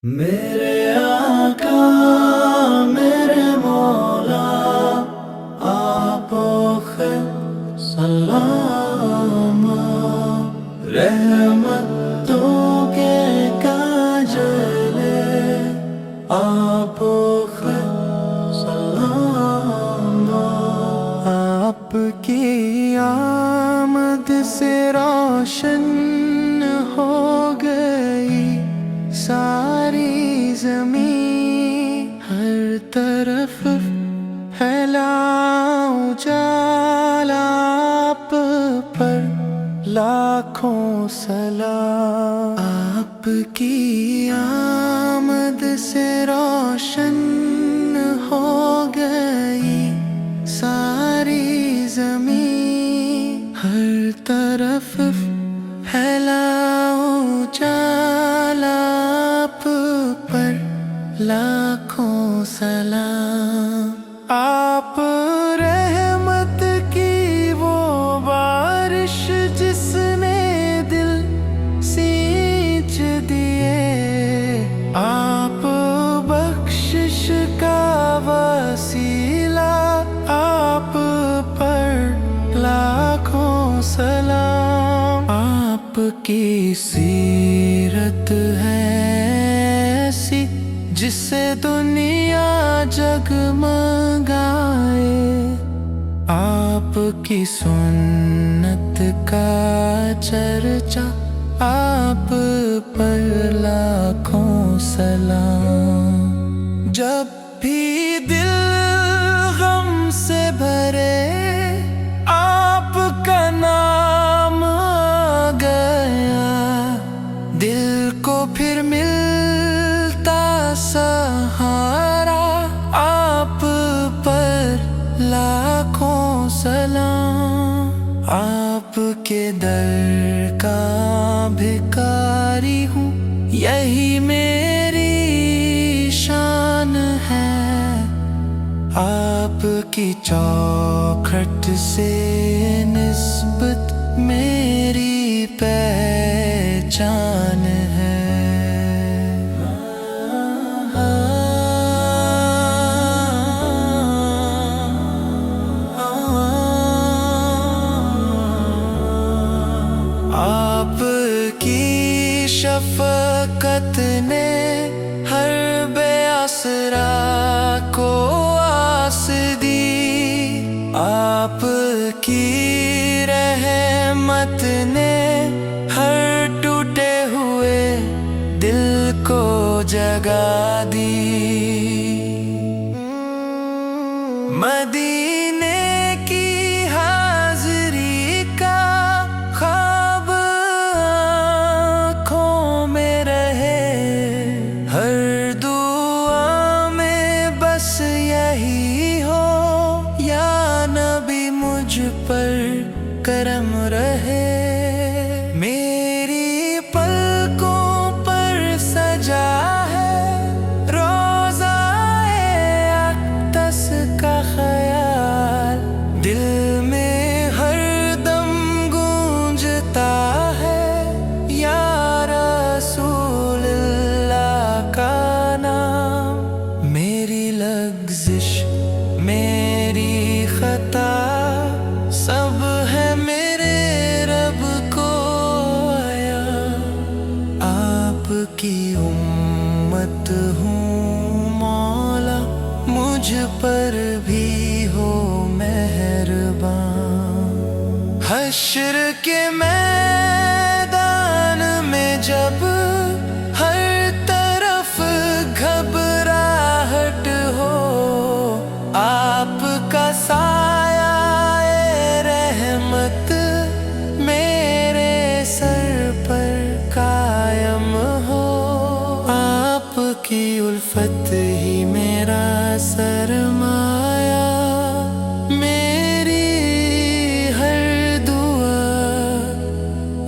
میرے آقا میرے مولا آپ خیر سلام، رحمتوں کے کاجلے آپ خیر سلام۔ آپ کی آمد سے روشن ہو گئی ساری زمین، ہر طرف پھیلا اجالا آپ پر لاکھوں سلام۔ آپ کی آمد سے روشن ہو گئی ساری زمین، ہر طرف پھیلا اجالا آپ پر لاکھوں سلام۔ آپ رحمت کی وہ بارش جس نے دل سینچ دیے، آپ بخشش کا وسیلہ آپ پر لاکھوں سلام۔ آپ کی سیرت ہے ایسی جس سے دنیا جگمگائے، آپ کی سنت کا چرچا آپ پر لاکھوں سلام۔ جب بھی دل غم سے بھرے آپ کا نام آ گیا، دل کو پھر ملتا سہارا آپ پر لاکھوں سلام۔ آپ کے در کا بھکاری ہوں، یہی میری شان ہے، آپ کی چوکھٹ سے نسبت میری پہچان ہے۔ آپ کی شفقت نے ہر بے آسرا کو آس دی، آپ کی رحمت نے ہر ٹوٹے ہوئے دل کو جگا دی۔ مدینے کی حاضری کا خواب آنکھوں میں رہے، ہر دعا میں بس یہی ہو یا نبی مجھ پر کرم رہے۔ میری پلکوں پر سجا ہے روضہ اقدس کا خیال، دل میں ہر دم گونجتا ہے یا رسول اللہ کا نام۔ میری لغزش میری خطا سب ہے میرے رب کو آیا، آپ کی امت ہوں مولا، مجھ پر بھی ہو مہربان۔ حشر کے میدان میں جب ہر طرف گھبراہٹ ہو، آپ کا سایہ رحمت میرے سر پر قائم ہو، آپ کی الفت ہی میرا سرمایہ، میری ہر دعا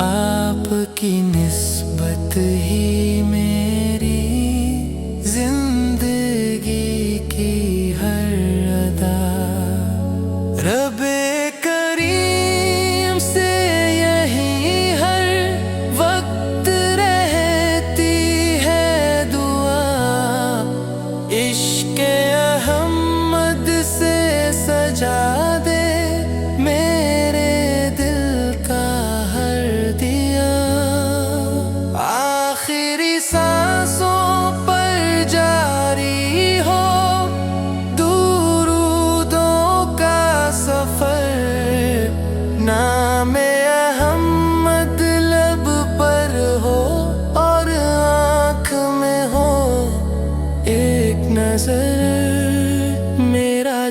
آپ کی نسبت ہی میری زندگی کی ہر ادا۔ رب کریم سے یہی ہر وقت رہتی ہے دعا،